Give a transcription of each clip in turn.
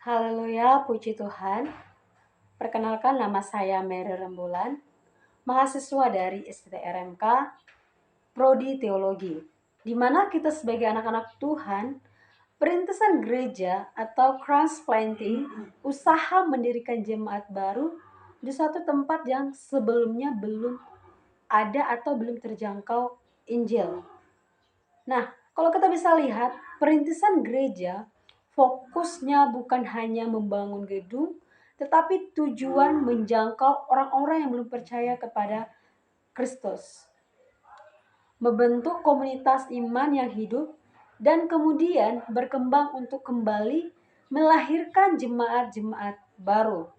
Haleluya, puji Tuhan. Perkenalkan, nama saya Mary Rembulan, mahasiswa dari STRMK, Prodi Teologi. Di mana kita sebagai anak-anak Tuhan, perintisan gereja atau cross planting, usaha mendirikan jemaat baru di suatu tempat yang sebelumnya belum ada atau belum terjangkau Injil. Nah, kalau kita bisa lihat, perintisan gereja fokusnya bukan hanya membangun gedung, tetapi tujuan menjangkau orang-orang yang belum percaya kepada Kristus. Membentuk komunitas iman yang hidup dan kemudian berkembang untuk kembali melahirkan jemaat-jemaat baru.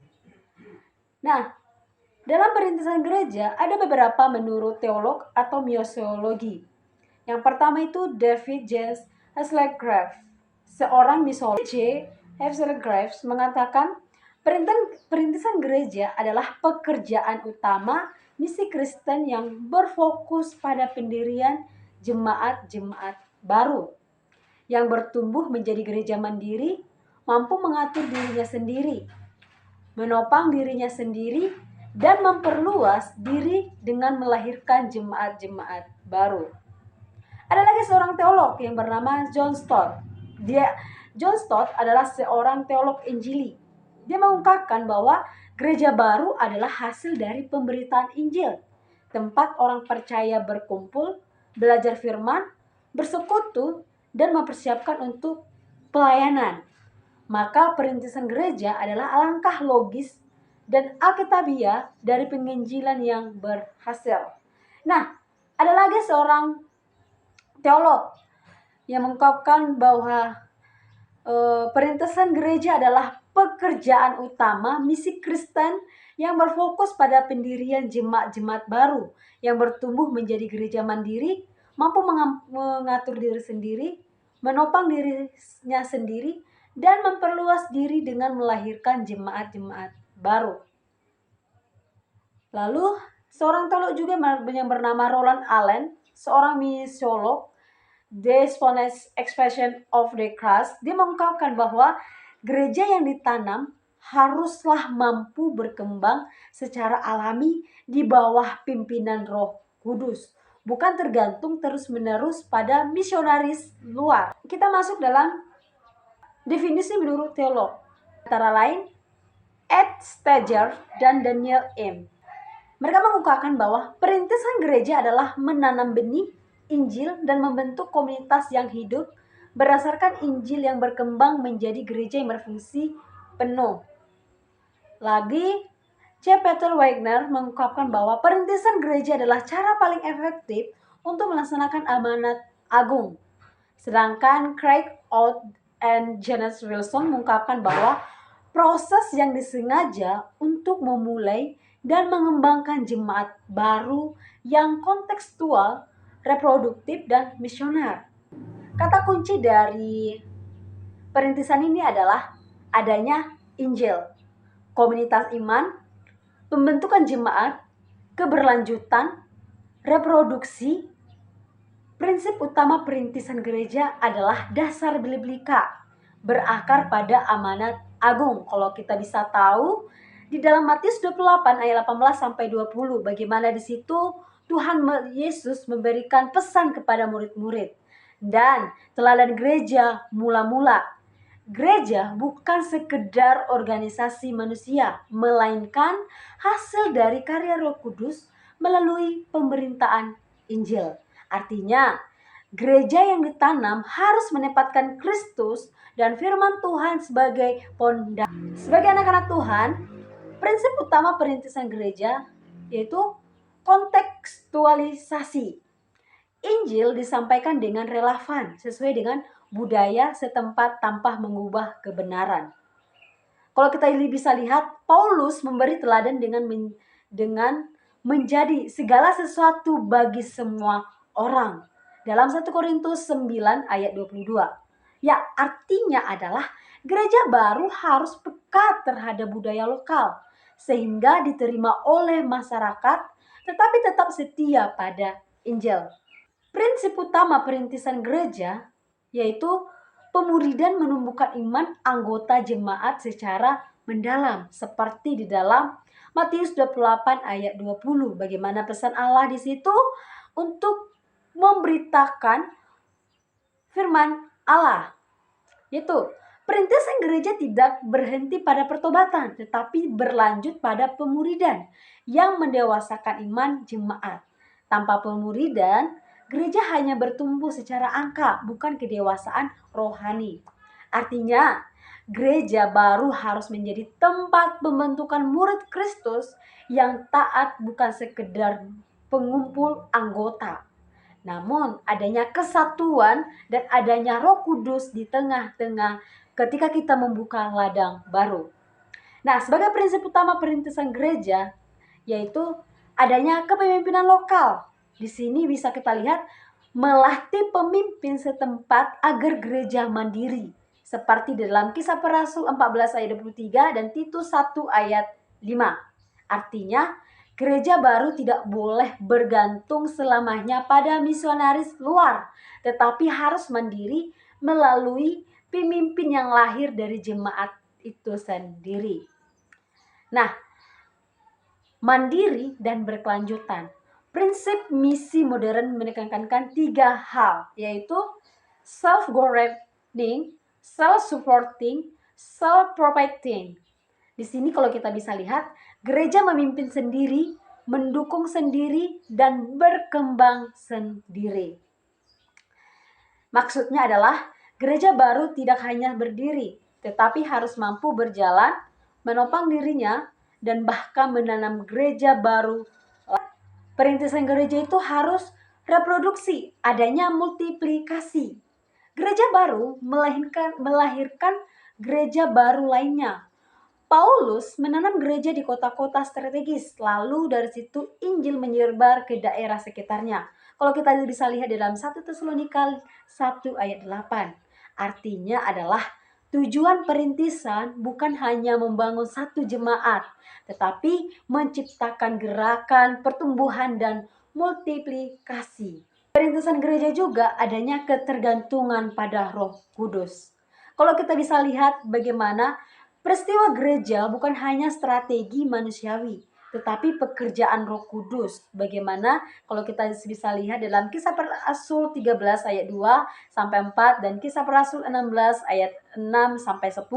Nah, dalam perintisan gereja ada beberapa menurut teolog atau missiologi. Yang pertama itu David J. Hasselgraff, seorang missiolog. J. Hasselgraff mengatakan perintisan gereja adalah pekerjaan utama misi Kristen yang berfokus pada pendirian jemaat-jemaat baru yang bertumbuh menjadi gereja mandiri, mampu mengatur dirinya sendiri, menopang dirinya sendiri, dan memperluas diri dengan melahirkan jemaat-jemaat baru. Ada lagi seorang teolog yang bernama John Stott. John Stott adalah seorang teolog Injili. Dia mengungkapkan bahwa gereja baru adalah hasil dari pemberitaan Injil, tempat orang percaya berkumpul, belajar firman, bersekutu, dan mempersiapkan untuk pelayanan. Maka perintisan gereja adalah langkah logis dan alkitabiah dari penginjilan yang berhasil. Nah, ada lagi seorang teolog yang mengungkapkan bahwa perintisan gereja adalah pekerjaan utama misi Kristen yang berfokus pada pendirian jemaat-jemaat baru yang bertumbuh menjadi gereja mandiri, mampu mengatur diri sendiri, menopang dirinya sendiri, dan memperluas diri dengan melahirkan jemaat-jemaat baru. Lalu seorang teolog juga yang bernama Roland Allen, seorang missiolog, The Spontaneous Expression of the Cross, dia mengungkapkan bahwa gereja yang ditanam haruslah mampu berkembang secara alami di bawah pimpinan Roh Kudus, bukan tergantung terus-menerus pada misionaris luar. Kita masuk dalam definisi menurut teolog, antara lain Ed Stager dan Daniel M. Mereka mengungkapkan bahwa perintisan gereja adalah menanam benih Injil dan membentuk komunitas yang hidup berdasarkan Injil yang berkembang menjadi gereja yang berfungsi penuh. Lagi, C. Peter Wagner mengungkapkan bahwa perintisan gereja adalah cara paling efektif untuk melaksanakan amanat agung. Sedangkan Craig Out and Janice Wilson mengungkapkan bahwa proses yang disengaja untuk memulai dan mengembangkan jemaat baru yang kontekstual, reproduktif, dan misioner. Kata kunci dari perintisan ini adalah adanya Injil, komunitas iman, pembentukan jemaat, keberlanjutan, reproduksi. Prinsip utama perintisan gereja adalah dasar biblika, berakar pada amanat agung. Kalau kita bisa tahu di dalam Matius 28 ayat 18 sampai 20, bagaimana di situ Tuhan Yesus memberikan pesan kepada murid-murid. Dan teladan gereja mula-mula. Gereja bukan sekedar organisasi manusia, melainkan hasil dari karya Roh Kudus melalui pemberitaan Injil. Artinya, gereja yang ditanam harus menempatkan Kristus dan firman Tuhan sebagai pondasi. Sebagai anak-anak Tuhan, prinsip utama perintisan gereja yaitu kontekstualisasi. Injil disampaikan dengan relevan sesuai dengan budaya setempat tanpa mengubah kebenaran. Kalau kita bisa lihat, Paulus memberi teladan dengan menjadi segala sesuatu bagi semua orang. Dalam 1 Korintus 9 ayat 22. Ya, artinya adalah gereja baru harus peka terhadap budaya lokal sehingga diterima oleh masyarakat tetapi tetap setia pada Injil. Prinsip utama perintisan gereja yaitu Pemuridan menumbuhkan iman anggota jemaat secara mendalam, seperti di dalam Matius 28 ayat 20. Bagaimana pesan Allah di situ? Untuk memberitakan firman Allah, yaitu perintisan gereja tidak berhenti pada pertobatan, tetapi berlanjut pada pemuridan yang mendewasakan iman jemaat. Tanpa pemuridan, gereja hanya bertumbuh secara angka, bukan kedewasaan rohani. Artinya, gereja baru harus menjadi tempat pembentukan murid Kristus yang taat, bukan sekedar pengumpul anggota. Namun, adanya kesatuan dan adanya Roh Kudus di tengah-tengah ketika kita membuka ladang baru. Nah, sebagai prinsip utama perintisan gereja, yaitu adanya kepemimpinan lokal. Di sini bisa kita lihat melatih pemimpin setempat agar gereja mandiri, seperti dalam Kisah Para Rasul 14 ayat 23 dan Titus 1 ayat 5. Artinya, gereja baru tidak boleh bergantung selamanya pada misionaris luar, tetapi harus mandiri melalui pemimpin yang lahir dari jemaat itu sendiri. Nah, mandiri dan berkelanjutan. Prinsip misi modern menekankan 3 hal, yaitu self-governing, self-supporting, self-providing. Di sini kalau kita bisa lihat, gereja memimpin sendiri, mendukung sendiri, dan berkembang sendiri. Maksudnya adalah gereja baru tidak hanya berdiri, tetapi harus mampu berjalan, menopang dirinya, dan bahkan menanam gereja baru. Perintisan gereja itu harus reproduksi, adanya multiplikasi. Gereja baru melahirkan gereja baru lainnya. Paulus menanam gereja di kota-kota strategis, lalu dari situ Injil menyebar ke daerah sekitarnya. Kalau kita bisa lihat dalam 1 Tesalonika 1 ayat 8, artinya adalah tujuan perintisan bukan hanya membangun satu jemaat, tetapi menciptakan gerakan, pertumbuhan, dan multiplikasi. Perintisan gereja juga adanya ketergantungan pada Roh Kudus. Kalau kita bisa lihat bagaimana peristiwa gereja bukan hanya strategi manusiawi, tetapi pekerjaan Roh Kudus. Bagaimana kalau kita bisa lihat dalam Kisah Para Rasul 13 ayat 2 sampai 4 dan Kisah Para Rasul 16 ayat 6 sampai 10.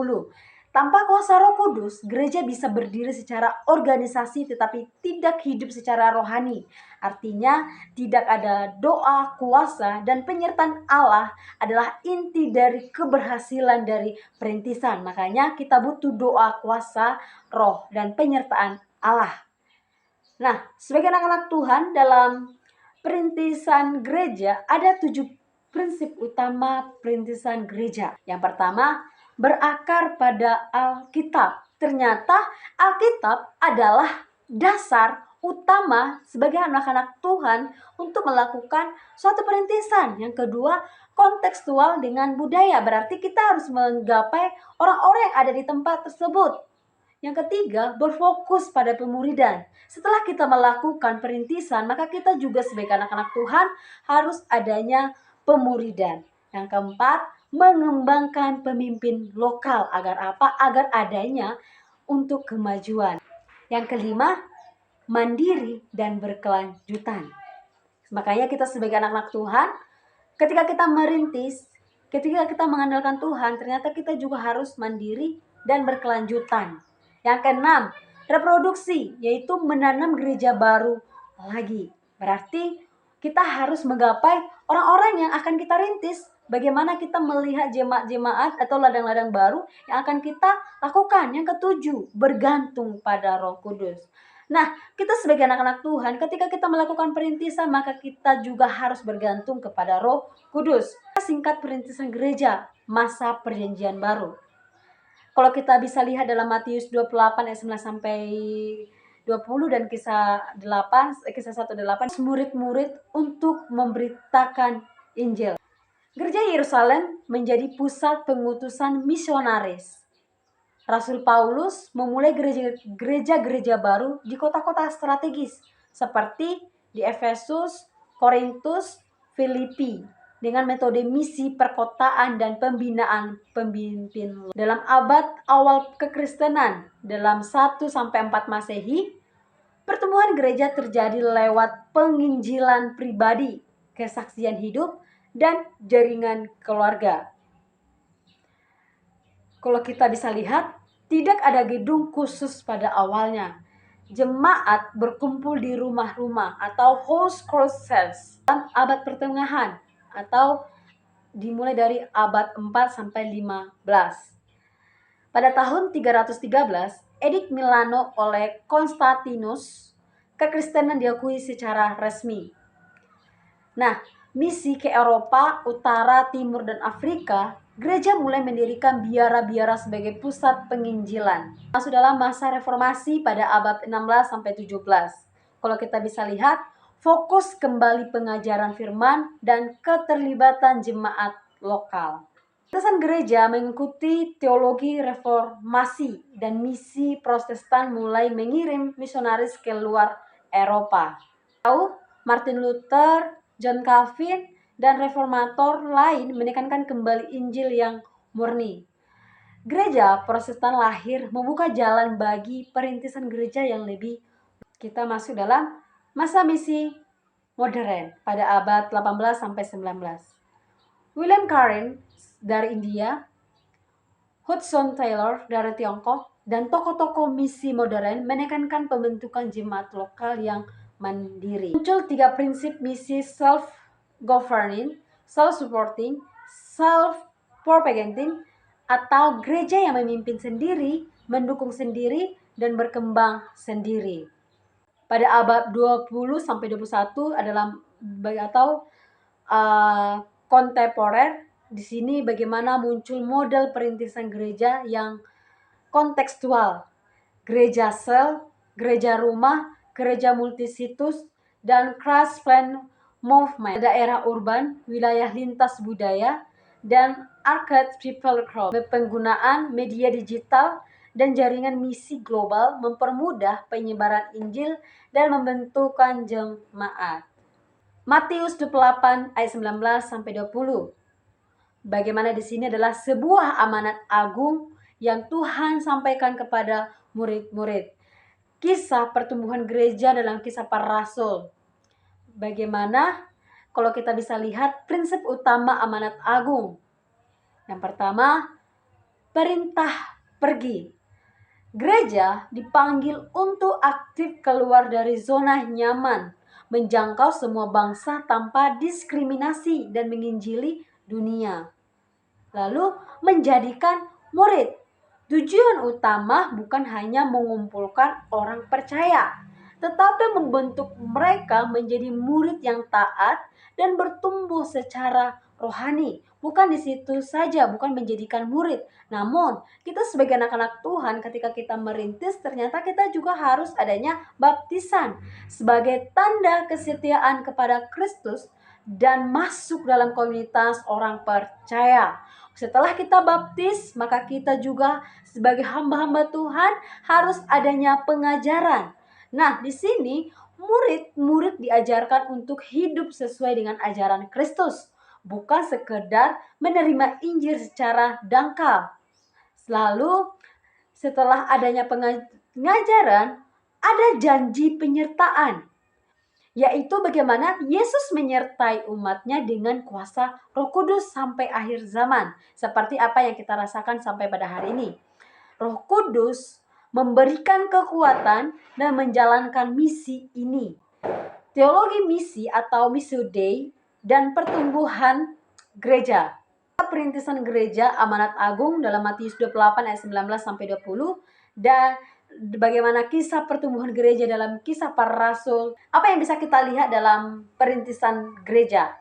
Tanpa kuasa Roh Kudus, gereja bisa berdiri secara organisasi tetapi tidak hidup secara rohani. Artinya, tidak ada doa, kuasa, dan penyertaan Allah adalah inti dari keberhasilan dari perintisan. Makanya kita butuh doa, kuasa, roh, dan penyertaan Allah. Nah, sebagai anak-anak Tuhan, dalam perintisan gereja ada 7 prinsip utama perintisan gereja. Yang pertama, berakar pada Alkitab. Ternyata Alkitab adalah dasar utama sebagai anak-anak Tuhan untuk melakukan suatu perintisan. Yang kedua, kontekstual dengan budaya. Berarti kita harus menggapai orang-orang yang ada di tempat tersebut. Yang ketiga, berfokus pada pemuridan. Setelah kita melakukan perintisan, maka kita juga sebagai anak-anak Tuhan harus adanya pemuridan. Yang keempat, mengembangkan pemimpin lokal. Agar apa? Agar adanya untuk kemajuan. Yang kelima, mandiri dan berkelanjutan. Makanya kita sebagai anak-anak Tuhan, ketika kita merintis, ketika kita mengandalkan Tuhan, ternyata kita juga harus mandiri dan berkelanjutan. Yang keenam, reproduksi, yaitu menanam gereja baru lagi. Berarti kita harus menggapai orang-orang yang akan kita rintis. Bagaimana kita melihat jemaat-jemaat atau ladang-ladang baru yang akan kita lakukan. Yang ketujuh, bergantung pada Roh Kudus. Nah, kita sebagai anak-anak Tuhan, ketika kita melakukan perintisan, maka kita juga harus bergantung kepada Roh Kudus. Singkat perintisan gereja, masa perjanjian baru. Kalau kita bisa lihat dalam Matius 28 ayat 9 sampai 20 dan kisah 1:8, murid-murid untuk memberitakan Injil. Gereja Yerusalem menjadi pusat pengutusan misionaris. Rasul Paulus memulai gereja-gereja baru di kota-kota strategis seperti di Efesus, Korintus, Filipi. dengan metode misi perkotaan dan pembinaan pemimpin. Dalam abad awal kekristenan, dalam 1-4 Masehi, pertumbuhan gereja terjadi lewat penginjilan pribadi, kesaksian hidup, dan jaringan keluarga. Kalau kita bisa lihat, tidak ada gedung khusus pada awalnya. Jemaat berkumpul di rumah-rumah atau house crusades dalam abad pertengahan atau dimulai dari abad 4-15. Pada tahun 313, Edict Milano oleh Konstantinus, kekristenan diakui secara resmi. Nah, misi ke Eropa, Utara, Timur, dan Afrika, gereja mulai mendirikan biara-biara sebagai pusat penginjilan. Masuk dalam masa reformasi pada abad 16-17. Kalau kita bisa lihat, fokus kembali pengajaran firman dan keterlibatan jemaat lokal. Lintasan gereja mengikuti teologi reformasi dan misi Protestan mulai mengirim misionaris ke luar Eropa. Martin Luther, John Calvin, dan reformator lain menekankan kembali Injil yang murni. Gereja Protestan lahir membuka jalan bagi perintisan gereja yang lebih. Kita masuk dalam masa misi modern pada abad 18-19. William Carey dari India, Hudson Taylor dari Tiongkok, dan tokoh-tokoh misi modern menekankan pembentukan jemaat lokal yang mandiri. Muncul 3 prinsip misi: self-governing, self-supporting, self-propagating, atau gereja yang memimpin sendiri, mendukung sendiri, dan berkembang sendiri. Pada abad 20-21 adalah kontemporer. Di sini bagaimana muncul model perintisan gereja yang kontekstual. Gereja sel, gereja rumah, gereja multisitus, dan cross-plan movement. Daerah urban, wilayah lintas budaya, dan arcade people crowd. Penggunaan media digital dan jaringan misi global mempermudah penyebaran Injil dan membentukkan jemaat. Matius 28 ayat 19-20. Bagaimana di sini adalah sebuah amanat agung yang Tuhan sampaikan kepada murid-murid. Kisah pertumbuhan gereja dalam Kisah Para Rasul. Bagaimana kalau kita bisa lihat prinsip utama amanat agung. Yang pertama, perintah pergi. Gereja dipanggil untuk aktif keluar dari zona nyaman, menjangkau semua bangsa tanpa diskriminasi dan menginjili dunia. Lalu menjadikan murid. Tujuan utama bukan hanya mengumpulkan orang percaya, tetapi membentuk mereka menjadi murid yang taat dan bertumbuh secara rohani. Bukan di situ saja, bukan menjadikan murid. Namun, kita sebagai anak-anak Tuhan ketika kita merintis, ternyata kita juga harus adanya baptisan sebagai tanda kesetiaan kepada Kristus dan masuk dalam komunitas orang percaya. Setelah kita baptis, maka kita juga sebagai hamba-hamba Tuhan harus adanya pengajaran. Nah, di sini murid-murid diajarkan untuk hidup sesuai dengan ajaran Kristus, bukan sekedar menerima Injil secara dangkal. Lalu, setelah adanya pengajaran, ada janji penyertaan, yaitu bagaimana Yesus menyertai umatnya dengan kuasa Roh Kudus sampai akhir zaman, seperti apa yang kita rasakan sampai pada hari ini. Roh Kudus memberikan kekuatan dan menjalankan misi ini. Teologi misi atau Missio Dei dan pertumbuhan gereja. Perintisan gereja amanat agung dalam Matius 28 ayat 19-20 dan bagaimana kisah pertumbuhan gereja dalam Kisah Para Rasul. Apa yang bisa kita lihat dalam perintisan gereja?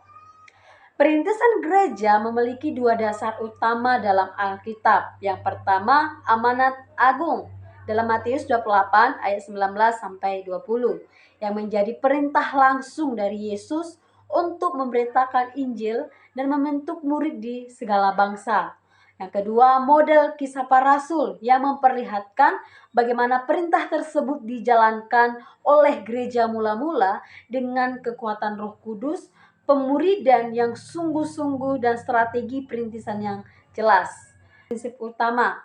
Perintisan gereja memiliki 2 dasar utama dalam Alkitab. Yang pertama, amanat agung dalam Matius 28 ayat 19-20 yang menjadi perintah langsung dari Yesus untuk memberitakan Injil dan membentuk murid di segala bangsa. Yang kedua, model Kisah Para Rasul yang memperlihatkan bagaimana perintah tersebut dijalankan oleh gereja mula-mula dengan kekuatan Roh Kudus, pemuridan yang sungguh-sungguh dan strategi perintisan yang jelas. Prinsip utama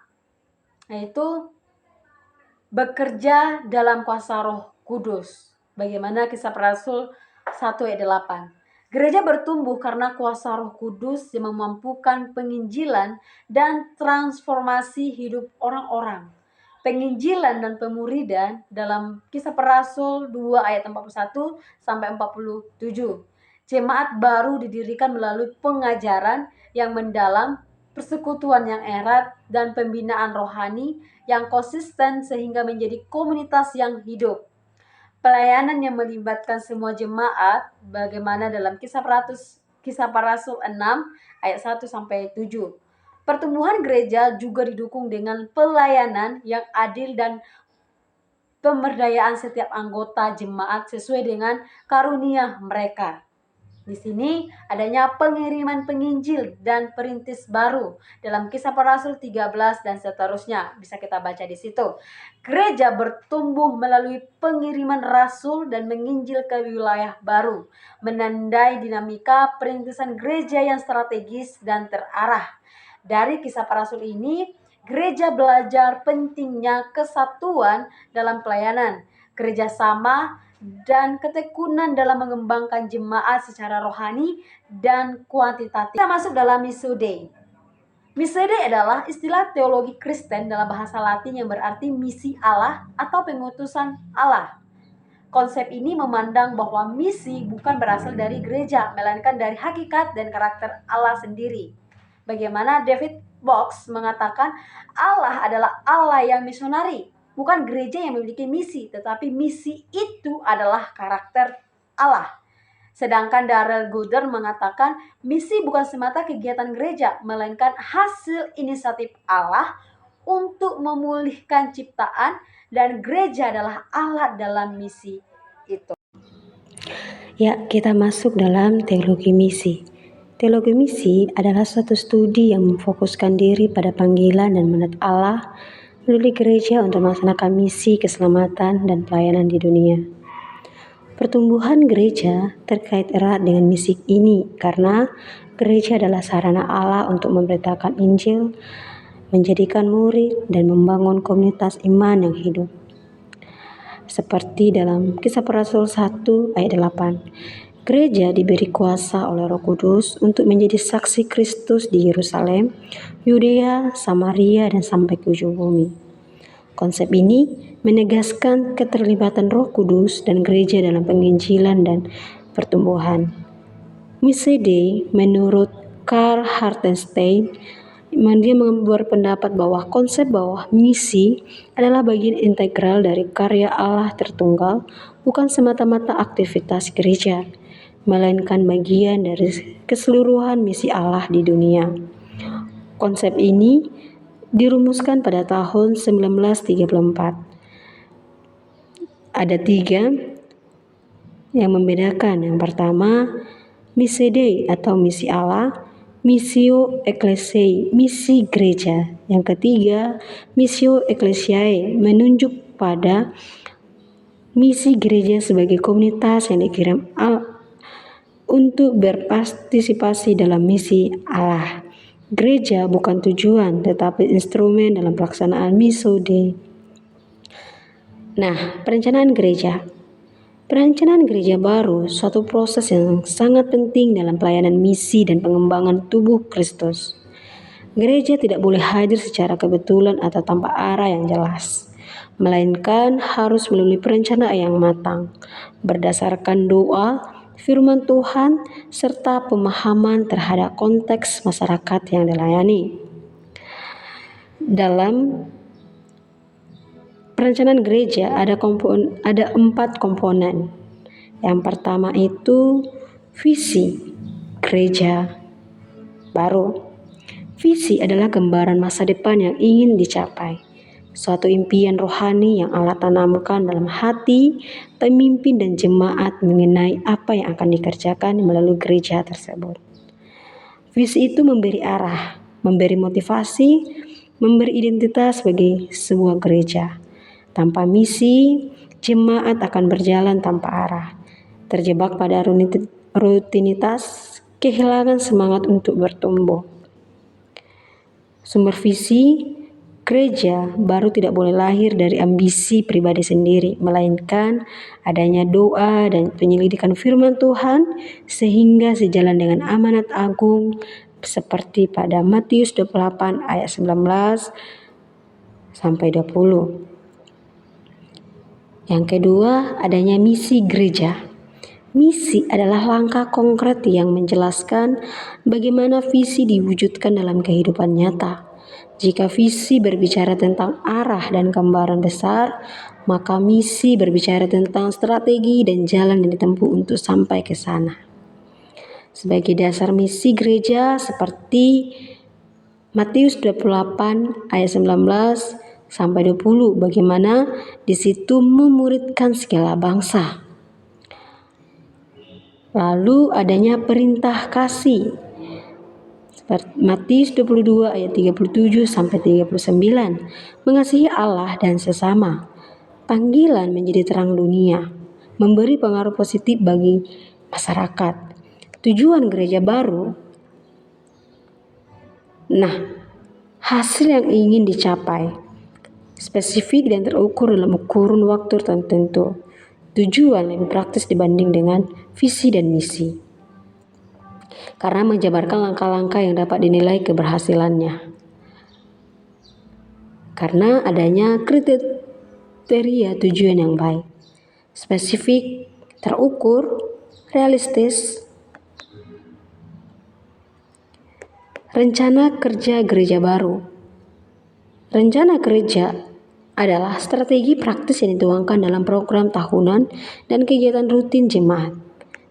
yaitu bekerja dalam kuasa Roh Kudus. Bagaimana Kisah Para Rasul 1 ayat 8. Gereja bertumbuh karena kuasa Roh Kudus yang memampukan penginjilan dan transformasi hidup orang-orang. Penginjilan dan pemuridan dalam Kisah Para Rasul 2 ayat 41 sampai 47. Jemaat baru didirikan melalui pengajaran yang mendalam, persekutuan yang erat, dan pembinaan rohani yang konsisten sehingga menjadi komunitas yang hidup. Pelayanan yang melibatkan semua jemaat, bagaimana dalam Kisah Para Rasul 6 ayat 1 sampai 7. Pertumbuhan gereja juga didukung dengan pelayanan yang adil dan pemberdayaan setiap anggota jemaat sesuai dengan karunia mereka. Di sini adanya pengiriman penginjil dan perintis baru dalam Kisah Para Rasul 13 dan seterusnya. Bisa kita baca di situ. Gereja bertumbuh melalui pengiriman rasul dan menginjil ke wilayah baru, menandai dinamika perintisan gereja yang strategis dan terarah. Dari Kisah Para Rasul ini, gereja belajar pentingnya kesatuan dalam pelayanan, kerjasama, dan ketekunan dalam mengembangkan jemaat secara rohani dan kuantitatif. Kita masuk dalam Missio Dei. Missio Dei adalah istilah teologi Kristen dalam bahasa Latin yang berarti misi Allah atau pengutusan Allah. Konsep ini memandang bahwa misi bukan berasal dari gereja, melainkan dari hakikat dan karakter Allah sendiri. Bagaimana David Box mengatakan Allah adalah Allah yang misionari. Bukan gereja yang memiliki misi, tetapi misi itu adalah karakter Allah. Sedangkan Darrell Guder mengatakan misi bukan semata kegiatan gereja, melainkan hasil inisiatif Allah untuk memulihkan ciptaan, dan gereja adalah alat dalam misi itu. Ya, kita masuk dalam teologi misi. Teologi misi adalah suatu studi yang memfokuskan diri pada panggilan dan mandat Allah melalui gereja untuk melaksanakan misi keselamatan dan pelayanan di dunia. Pertumbuhan gereja terkait erat dengan misi ini karena gereja adalah sarana Allah untuk memberitakan Injil, menjadikan murid, dan membangun komunitas iman yang hidup. Seperti dalam Kisah Para Rasul 1 ayat 8. Gereja diberi kuasa oleh Roh Kudus untuk menjadi saksi Kristus di Yerusalem, Yudea, Samaria, dan sampai ke ujung bumi. Konsep ini menegaskan keterlibatan Roh Kudus dan gereja dalam penginjilan dan pertumbuhan. Missio Dei menurut Karl Hartenstein, dia berpendapat bahwa konsep bahwa misi adalah bagian integral dari karya Allah tertunggal, bukan semata-mata aktivitas gereja, melainkan bagian dari keseluruhan misi Allah di dunia. Konsep ini dirumuskan pada tahun 1934. Ada 3 yang membedakan. Yang pertama, Missio Dei atau misi Allah, Missio Ecclesiae, misi gereja. Yang ketiga, Missio Ecclesiae, menunjuk pada misi gereja sebagai komunitas yang dikirim untuk berpartisipasi dalam misi Allah. Gereja bukan tujuan, tetapi instrumen dalam pelaksanaan Missio Dei. Nah, perencanaan gereja. Perencanaan gereja baru suatu proses yang sangat penting dalam pelayanan misi dan pengembangan tubuh Kristus. Gereja tidak boleh hadir secara kebetulan atau tanpa arah yang jelas, melainkan harus melalui perencanaan yang matang, berdasarkan doa, firman Tuhan, serta pemahaman terhadap konteks masyarakat yang dilayani. Dalam perencanaan gereja ada 4 komponen. Yang pertama itu visi gereja baru. Visi adalah gambaran masa depan yang ingin dicapai, suatu impian rohani yang Allah tanamkan dalam hati pemimpin dan jemaat mengenai apa yang akan dikerjakan melalui gereja tersebut. Visi itu memberi arah, memberi motivasi, memberi identitas bagi sebuah gereja. Tanpa misi, jemaat akan berjalan tanpa arah, terjebak pada rutinitas, kehilangan semangat untuk bertumbuh. Sumber visi gereja baru tidak boleh lahir dari ambisi pribadi sendiri, melainkan adanya doa dan penyelidikan firman Tuhan sehingga sejalan dengan amanat agung seperti pada Matius 28 ayat 19 sampai 20. Yang kedua, adanya misi gereja. Misi adalah langkah konkret yang menjelaskan bagaimana visi diwujudkan dalam kehidupan nyata. Jika visi berbicara tentang arah dan gambaran besar, maka misi berbicara tentang strategi dan jalan yang ditempuh untuk sampai ke sana. Sebagai dasar misi gereja seperti Matius 28 ayat 19 sampai 20, bagaimana di situ memuridkan segala bangsa. Lalu adanya perintah kasih. Matius 22 ayat 37 sampai 39, mengasihi Allah dan sesama. Panggilan menjadi terang dunia, memberi pengaruh positif bagi masyarakat. Tujuan gereja baru. Nah, hasil yang ingin dicapai spesifik dan terukur dalam kurun waktu tertentu. Tujuan lebih praktis dibanding dengan visi dan misi, karena menjabarkan langkah-langkah yang dapat dinilai keberhasilannya. Karena adanya kriteria tujuan yang baik, spesifik, terukur, realistis. Rencana kerja gereja baru. Rencana kerja adalah strategi praktis yang dituangkan dalam program tahunan dan kegiatan rutin jemaat.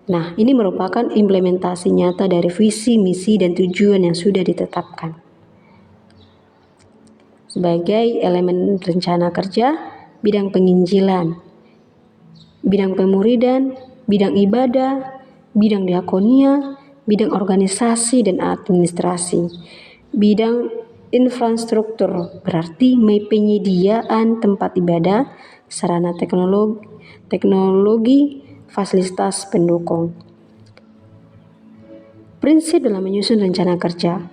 Nah, ini merupakan implementasi nyata dari visi, misi, dan tujuan yang sudah ditetapkan. Sebagai elemen rencana kerja, bidang penginjilan, bidang pemuridan, bidang ibadah, bidang diakonia, bidang organisasi dan administrasi, bidang infrastruktur, berarti penyediaan tempat ibadah, sarana teknologi, fasilitas pendukung. Prinsip dalam menyusun rencana kerja.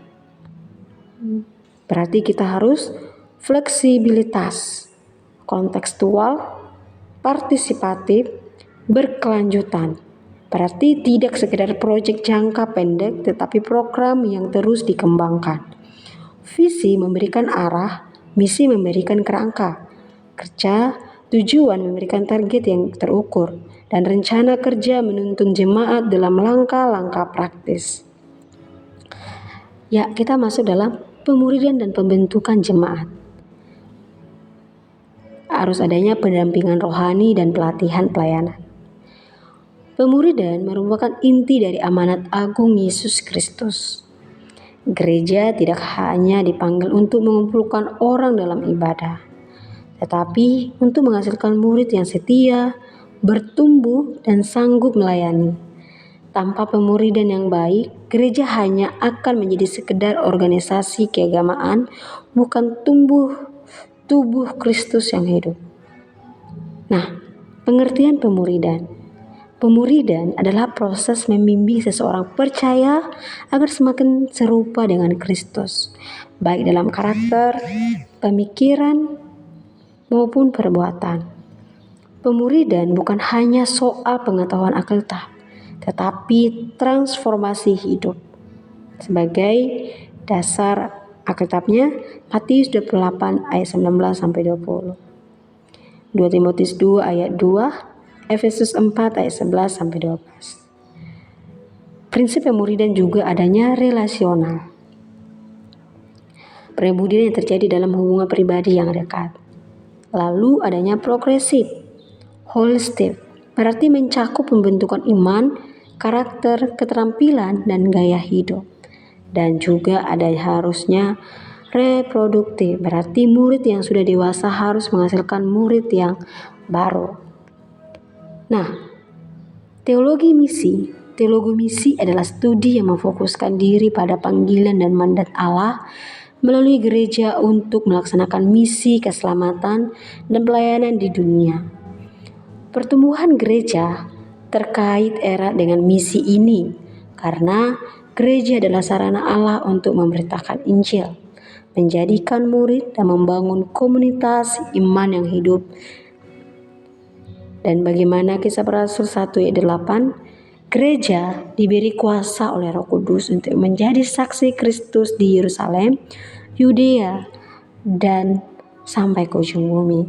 Berarti kita harus fleksibilitas, kontekstual, partisipatif, berkelanjutan. Berarti tidak sekedar proyek jangka pendek, tetapi program yang terus dikembangkan. Visi memberikan arah, misi memberikan kerangka kerja, tujuan memberikan target yang terukur, dan rencana kerja menuntun jemaat dalam langkah-langkah praktis. Ya, kita masuk dalam pemuridan dan pembentukan jemaat. Harus adanya pendampingan rohani dan pelatihan pelayanan. Pemuridan merupakan inti dari amanat agung Yesus Kristus. Gereja tidak hanya dipanggil untuk mengumpulkan orang dalam ibadah, tetapi untuk menghasilkan murid yang setia, bertumbuh, dan sanggup melayani. Tanpa pemuridan yang baik, gereja hanya akan menjadi sekedar organisasi keagamaan, bukan tubuh Kristus yang hidup. Nah, pengertian pemuridan. Pemuridan adalah proses membimbing seseorang percaya agar semakin serupa dengan Kristus, baik dalam karakter, pemikiran, maupun perbuatan. Pemuridan bukan hanya soal pengetahuan Alkitab, tetapi transformasi hidup. Sebagai dasar Alkitabnya, Matius 28 ayat 19 sampai 20. 2 Timotius 2 ayat 2, Efesus 4 ayat 11 sampai 12. Prinsip pemuridan juga adanya relasional. Pemuridan yang terjadi dalam hubungan pribadi yang dekat. Lalu adanya progresif, holistik, berarti mencakup pembentukan iman, karakter, keterampilan, dan gaya hidup. Dan juga ada harusnya reproduktif, berarti murid yang sudah dewasa harus menghasilkan murid yang baru. Nah, teologi misi. Teologi misi adalah studi yang memfokuskan diri pada panggilan dan mandat Allah melalui gereja untuk melaksanakan misi keselamatan dan pelayanan di dunia. Pertumbuhan gereja terkait erat dengan misi ini, karena gereja adalah sarana Allah untuk memberitakan Injil, menjadikan murid dan membangun komunitas iman yang hidup. Dan bagaimana Kisah para Rasul 1 ayat 8, gereja diberi kuasa oleh Roh Kudus untuk menjadi saksi Kristus di Yerusalem, Yudea, dan sampai ke ujung bumi.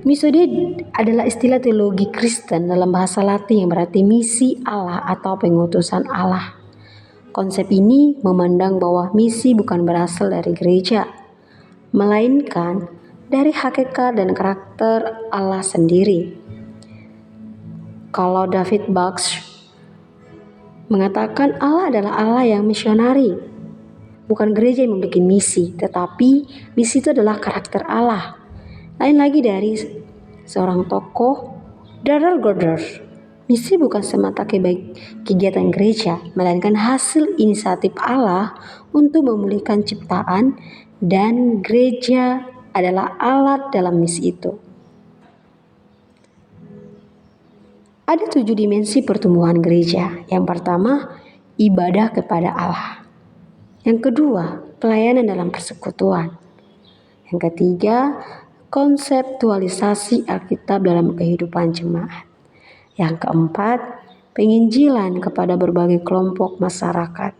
Misode adalah istilah teologi Kristen dalam bahasa Latin yang berarti misi Allah atau pengutusan Allah. Konsep ini memandang bahwa misi bukan berasal dari gereja, melainkan dari hakikat dan karakter Allah sendiri. Kalau David Bucks mengatakan Allah adalah Allah yang misionari, bukan gereja yang memiliki misi, tetapi misi itu adalah karakter Allah. Lain lagi dari seorang tokoh, Darrell Gorders, misi bukan semata kegiatan gereja, melainkan hasil inisiatif Allah untuk memulihkan ciptaan, dan gereja adalah alat dalam misi itu. Ada 7 dimensi pertumbuhan gereja. Yang pertama, ibadah kepada Allah. Yang kedua, pelayanan dalam persekutuan. Yang ketiga, konseptualisasi Alkitab dalam kehidupan jemaat. Yang keempat, penginjilan kepada berbagai kelompok masyarakat.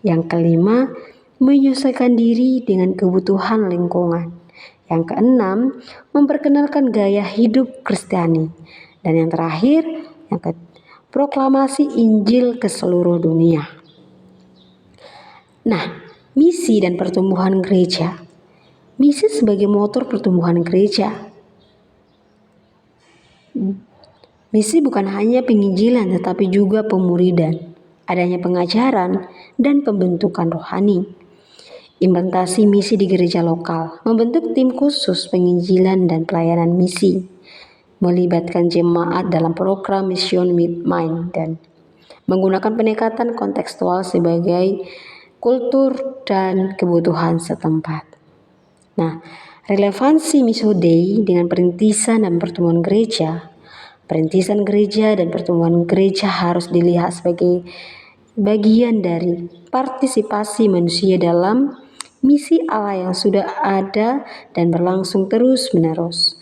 Yang kelima, menyesuaikan diri dengan kebutuhan lingkungan. Yang keenam, memperkenalkan gaya hidup Kristiani. Dan yang terakhir, proklamasi Injil ke seluruh dunia. Nah, misi dan pertumbuhan gereja. Misi sebagai motor pertumbuhan gereja. Misi bukan hanya penginjilan tetapi juga pemuridan, adanya pengajaran dan pembentukan rohani. Implementasi misi di gereja lokal, membentuk tim khusus penginjilan dan pelayanan misi, melibatkan jemaat dalam program Mission Meet Mind, dan menggunakan pendekatan kontekstual sebagai kultur dan kebutuhan setempat. Nah, relevansi Missio Dei dengan perintisan dan pertumbuhan gereja. Perintisan gereja dan pertumbuhan gereja harus dilihat sebagai bagian dari partisipasi manusia dalam misi Allah yang sudah ada dan berlangsung terus-menerus.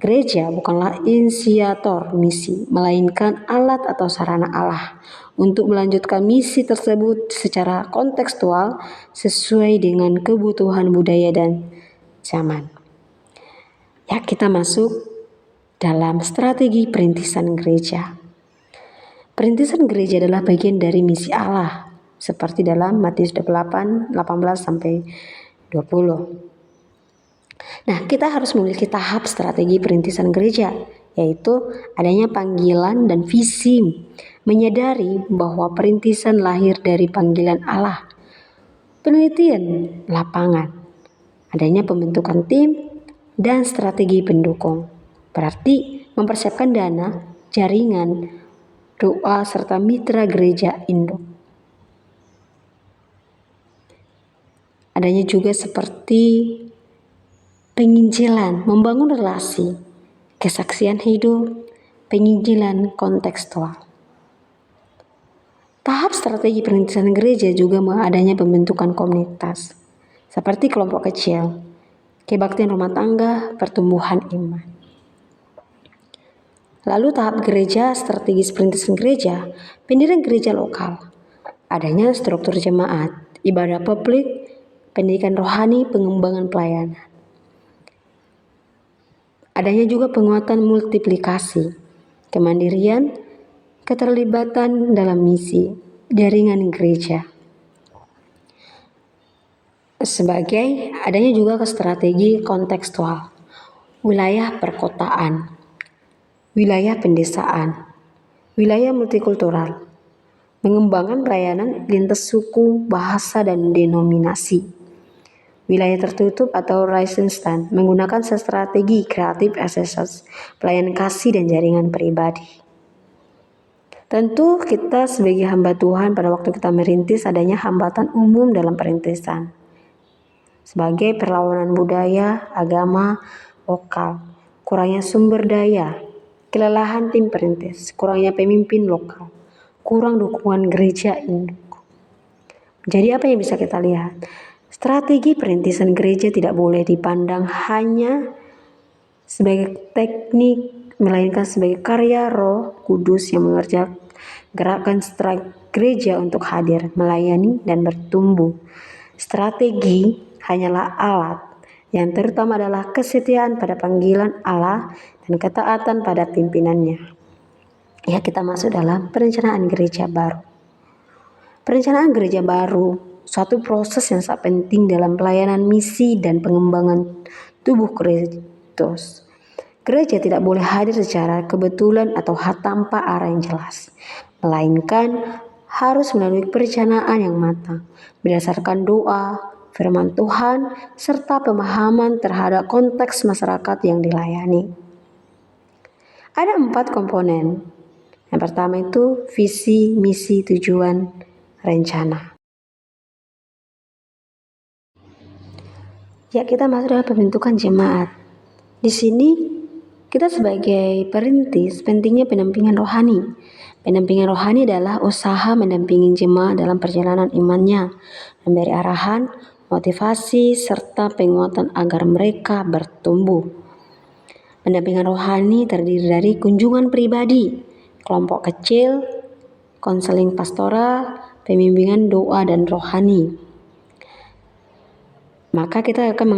Gereja bukanlah inisiator misi, melainkan alat atau sarana Allah untuk melanjutkan misi tersebut secara kontekstual sesuai dengan kebutuhan budaya dan zaman. Ya, kita masuk dalam strategi perintisan gereja. Perintisan gereja adalah bagian dari misi Allah, seperti dalam Matius 28, 18-20. Nah, kita harus memiliki tahap strategi perintisan gereja, yaitu adanya panggilan dan visi, menyadari bahwa perintisan lahir dari panggilan Allah, penelitian lapangan, adanya pembentukan tim, dan strategi pendukung. Berarti mempersiapkan dana, jaringan, doa, serta mitra gereja induk. Adanya juga seperti penginjilan, membangun relasi, kesaksian hidup, penginjilan kontekstual. Tahap strategi perintisan gereja juga adanya pembentukan komunitas, seperti kelompok kecil, kebaktian rumah tangga, pertumbuhan iman. Lalu tahap gereja, strategis perintisan gereja, pendirian gereja lokal, adanya struktur jemaat, ibadah publik, pendidikan rohani, pengembangan pelayanan. Adanya juga penguatan multiplikasi, kemandirian, keterlibatan dalam misi, jaringan gereja. Sebagai adanya juga strategi kontekstual, wilayah perkotaan, wilayah pendesaan, wilayah multikultural, mengembangkan pelayanan lintas suku, bahasa, dan denominasi. Wilayah tertutup atau Reisenstein menggunakan strategi kreatif access, pelayanan kasih, dan jaringan pribadi. Tentu kita sebagai hamba Tuhan pada waktu kita merintis adanya hambatan umum dalam perintisan. Sebagai perlawanan budaya, agama, lokal, kurangnya sumber daya, kelelahan tim perintis, kurangnya pemimpin lokal, kurang dukungan gereja induk. Jadi apa yang bisa kita lihat? Strategi perintisan gereja tidak boleh dipandang hanya sebagai teknik, melainkan sebagai karya Roh Kudus yang mengerjakan gerakan gereja untuk hadir, melayani, dan bertumbuh. Strategi hanyalah alat, yang terutama adalah kesetiaan pada panggilan Allah dan ketaatan pada pimpinannya. Ya, kita masuk dalam perencanaan gereja baru. Perencanaan gereja baru, suatu proses yang sangat penting dalam pelayanan misi dan pengembangan tubuh Kristus. Gereja tidak boleh hadir secara kebetulan atau tanpa arah yang jelas, melainkan harus melalui perencanaan yang matang, berdasarkan doa, firman Tuhan, serta pemahaman terhadap konteks masyarakat yang dilayani. Ada 4 komponen. Yang pertama itu visi, misi, tujuan, rencana. Ya, kita masuk dalam pembentukan jemaat. Di sini kita sebagai perintis pentingnya pendampingan rohani. Pendampingan rohani adalah usaha mendampingi jemaat dalam perjalanan imannya, memberi arahan, motivasi, serta penguatan agar mereka bertumbuh. Pendampingan rohani terdiri dari kunjungan pribadi, kelompok kecil, konseling pastoral, pembimbingan doa dan rohani. Maka kita akan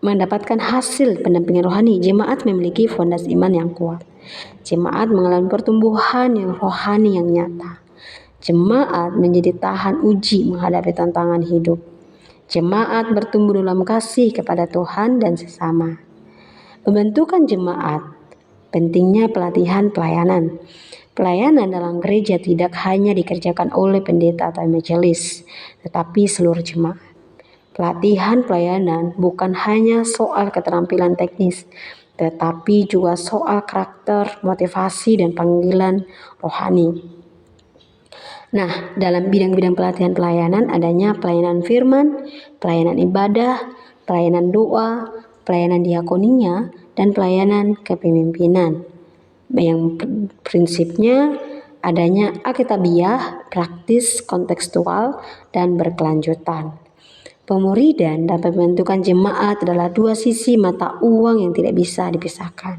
mendapatkan hasil pendampingan rohani. Jemaat memiliki fondasi iman yang kuat. Jemaat mengalami pertumbuhan yang rohani yang nyata. Jemaat menjadi tahan uji menghadapi tantangan hidup. Jemaat bertumbuh dalam kasih kepada Tuhan dan sesama. Pembentukan jemaat, pentingnya pelatihan pelayanan. Pelayanan dalam gereja tidak hanya dikerjakan oleh pendeta atau majelis, tetapi seluruh jemaat. Pelatihan pelayanan bukan hanya soal keterampilan teknis, tetapi juga soal karakter, motivasi, dan panggilan rohani. Nah, dalam bidang-bidang pelatihan pelayanan adanya pelayanan firman, pelayanan ibadah, pelayanan doa, pelayanan diakonia, dan pelayanan kepemimpinan. Yang prinsipnya adanya alkitabiah, praktis, kontekstual, dan berkelanjutan. Pemuridan dan pembentukan jemaat adalah 2 sisi mata uang yang tidak bisa dipisahkan.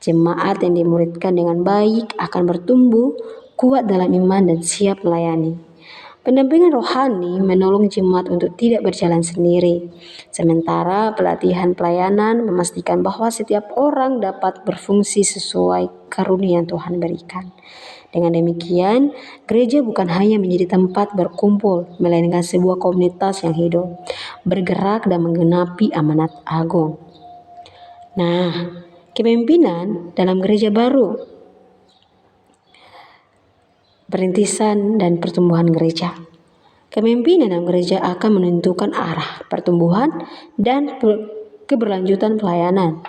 Jemaat yang dimuridkan dengan baik akan bertumbuh, kuat dalam iman dan siap melayani. Pendampingan rohani menolong jemaat untuk tidak berjalan sendiri. Sementara pelatihan pelayanan memastikan bahwa setiap orang dapat berfungsi sesuai karunia yang Tuhan berikan. Dengan demikian, gereja bukan hanya menjadi tempat berkumpul, melainkan sebuah komunitas yang hidup, bergerak dan menggenapi amanat agung. Nah, kepemimpinan dalam gereja baru, perintisan dan pertumbuhan gereja. Kepemimpinan dalam gereja akan menentukan arah pertumbuhan dan keberlanjutan pelayanan.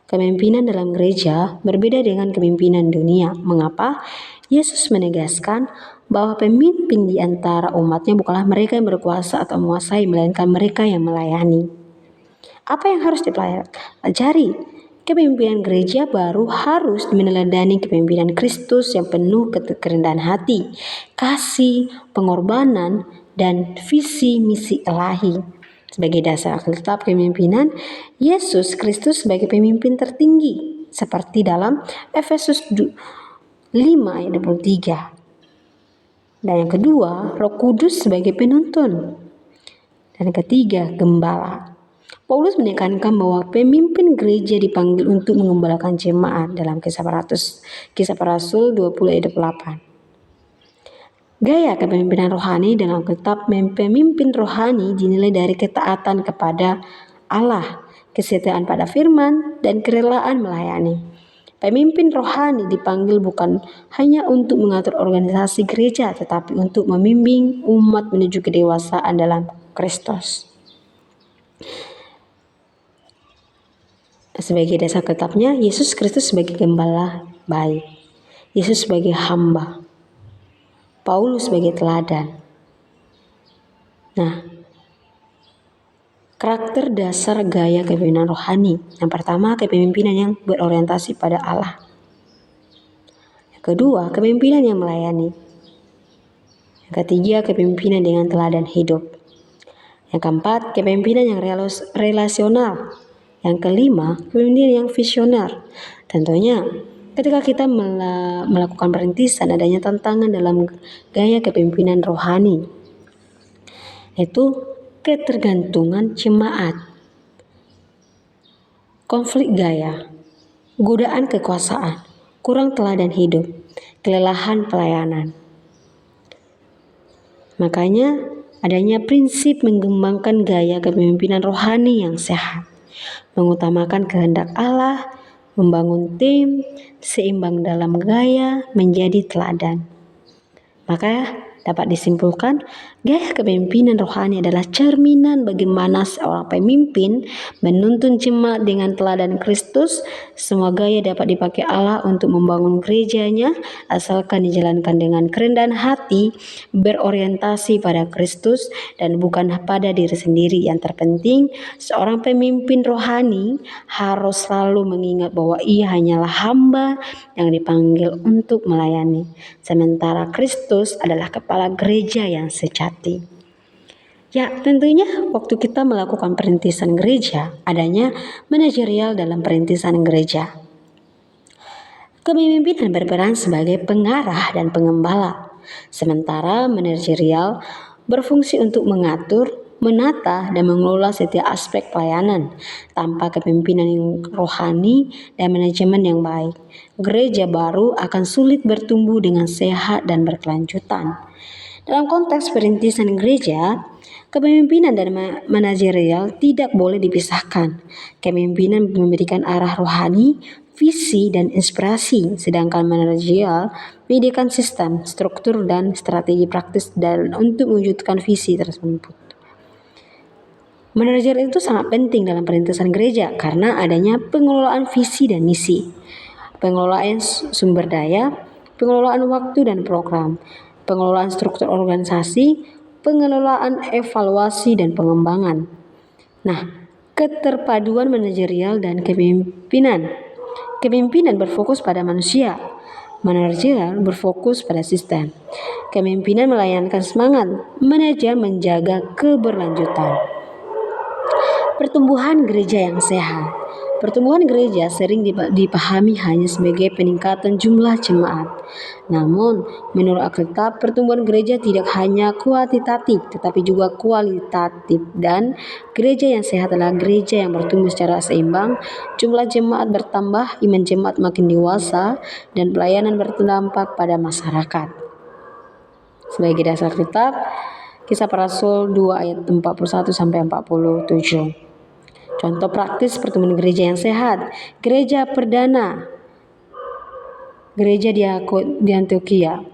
Kepemimpinan dalam gereja berbeda dengan kepemimpinan dunia. Mengapa? Yesus menegaskan bahwa pemimpin di antara umatnya bukanlah mereka yang berkuasa atau menguasai, melainkan mereka yang melayani. Apa yang harus dipelajari? Kepemimpinan gereja baru harus meneladani kepemimpinan Kristus yang penuh kerendahan hati, kasih, pengorbanan, dan visi misi ilahi. Sebagai dasar Alkitab kepemimpinan, Yesus Kristus sebagai pemimpin tertinggi, seperti dalam Efesus 5 ayat 23. Dan yang kedua, Roh Kudus sebagai penuntun. Dan ketiga, gembala. Paulus menekankan bahwa pemimpin gereja dipanggil untuk mengembalakan jemaat dalam Kisah Para Rasul 20 ayat 8. Gaya kepemimpinan rohani dalam kitab pemimpin rohani dinilai dari ketaatan kepada Allah, kesetiaan pada firman, dan kerelaan melayani. Pemimpin rohani dipanggil bukan hanya untuk mengatur organisasi gereja, tetapi untuk membimbing umat menuju kedewasaan dalam Kristus. Sebagai dasar kitabnya, Yesus Kristus sebagai gembala baik, Yesus sebagai hamba, Paulus sebagai teladan. Nah, Karakter dasar gaya kepemimpinan rohani. Yang pertama, kepemimpinan yang berorientasi pada Allah. Yang kedua, kepemimpinan yang melayani. Yang ketiga, kepemimpinan dengan teladan hidup. Yang keempat, kepemimpinan yang relasional. Yang kelima, kepemimpinan yang visioner. Tentunya, ketika kita melakukan perintisan, adanya tantangan dalam gaya kepemimpinan rohani, yaitu ketergantungan jemaat, konflik gaya, godaan kekuasaan, kurang teladan hidup, kelelahan pelayanan. Makanya adanya prinsip mengembangkan gaya kepemimpinan rohani yang sehat, mengutamakan kehendak Allah, membangun tim, seimbang dalam gaya, menjadi teladan. Maka dapat disimpulkan, gaya kepemimpinan rohani adalah cerminan bagaimana seorang pemimpin menuntun jemaat dengan teladan Kristus. Semua gaya dapat dipakai Allah untuk membangun gerejanya, asalkan dijalankan dengan kerendahan hati, berorientasi pada Kristus dan bukan pada diri sendiri. Yang terpenting, seorang pemimpin rohani harus selalu mengingat bahwa ia hanyalah hamba yang dipanggil untuk melayani, sementara Kristus adalah kepala gereja yang sejati. Ya, tentunya waktu kita melakukan perintisan gereja, adanya manajerial dalam perintisan gereja. Kepemimpinan berperan sebagai pengarah dan pengembala, sementara manajerial berfungsi untuk mengatur, menata, dan mengelola setiap aspek pelayanan. Tanpa kepemimpinan yang rohani dan manajemen yang baik, gereja baru akan sulit bertumbuh dengan sehat dan berkelanjutan. Dalam konteks perintisan gereja, kepemimpinan dan manajerial tidak boleh dipisahkan. Kepemimpinan memberikan arah rohani, visi, dan inspirasi, sedangkan manajerial menyediakan sistem, struktur, dan strategi praktis untuk mewujudkan visi tersebut. Manajerial itu sangat penting dalam perintisan gereja karena adanya pengelolaan visi dan misi, pengelolaan sumber daya, pengelolaan waktu dan program, pengelolaan struktur organisasi, pengelolaan evaluasi dan pengembangan. Nah, keterpaduan manajerial dan kepemimpinan. Kepemimpinan berfokus pada manusia, manajerial berfokus pada sistem. Kepemimpinan melayankan semangat, manajerial menjaga keberlanjutan. Pertumbuhan gereja yang sehat. Pertumbuhan gereja sering dipahami hanya sebagai peningkatan jumlah jemaat. Namun, menurut Alkitab, pertumbuhan gereja tidak hanya kuantitatif, tetapi juga kualitatif. Dan gereja yang sehat adalah gereja yang bertumbuh secara seimbang, jumlah jemaat bertambah, iman jemaat makin dewasa, dan pelayanan berdampak pada masyarakat. Sebagai dasar Alkitab, Kisah Para Rasul 2 ayat 41-47. Contoh praktis pertumbuhan gereja yang sehat. Gereja perdana, gereja di Antioquia.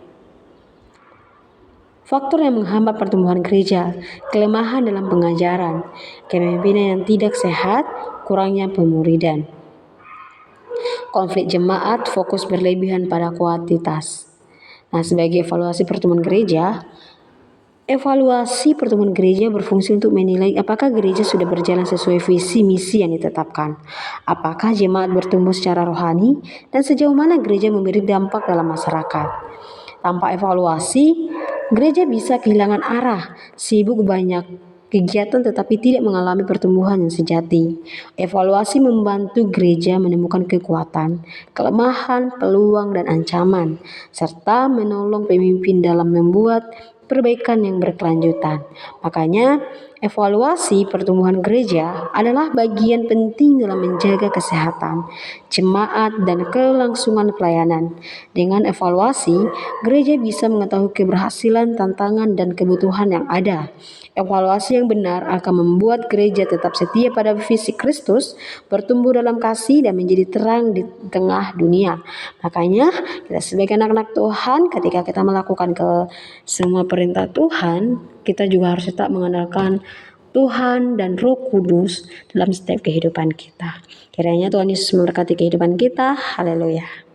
Faktor yang menghambat pertumbuhan gereja, kelemahan dalam pengajaran, kepemimpinan yang tidak sehat, kurangnya pemuridan. Konflik jemaat, fokus berlebihan pada kuantitas. Nah, sebagai evaluasi pertumbuhan gereja, evaluasi pertumbuhan gereja berfungsi untuk menilai apakah gereja sudah berjalan sesuai visi misi yang ditetapkan, apakah jemaat bertumbuh secara rohani, dan sejauh mana gereja memberi dampak dalam masyarakat. Tanpa evaluasi, gereja bisa kehilangan arah, sibuk banyak kegiatan tetapi tidak mengalami pertumbuhan yang sejati. Evaluasi membantu gereja menemukan kekuatan, kelemahan, peluang, dan ancaman, serta menolong pemimpin dalam membuat perbaikan yang berkelanjutan. Makanya, evaluasi pertumbuhan gereja adalah bagian penting dalam menjaga kesehatan jemaat dan kelangsungan pelayanan. Dengan evaluasi, gereja bisa mengetahui keberhasilan, tantangan, dan kebutuhan yang ada. Evaluasi yang benar akan membuat gereja tetap setia pada visi Kristus, bertumbuh dalam kasih, dan menjadi terang di tengah dunia. Makanya, kita sebagai anak-anak Tuhan, ketika kita melakukan semua perintah Tuhan, kita juga harus tetap mengandalkan Tuhan dan Roh Kudus dalam setiap kehidupan kita. Kiranya Tuhan Yesus memberkati kehidupan kita. Haleluya.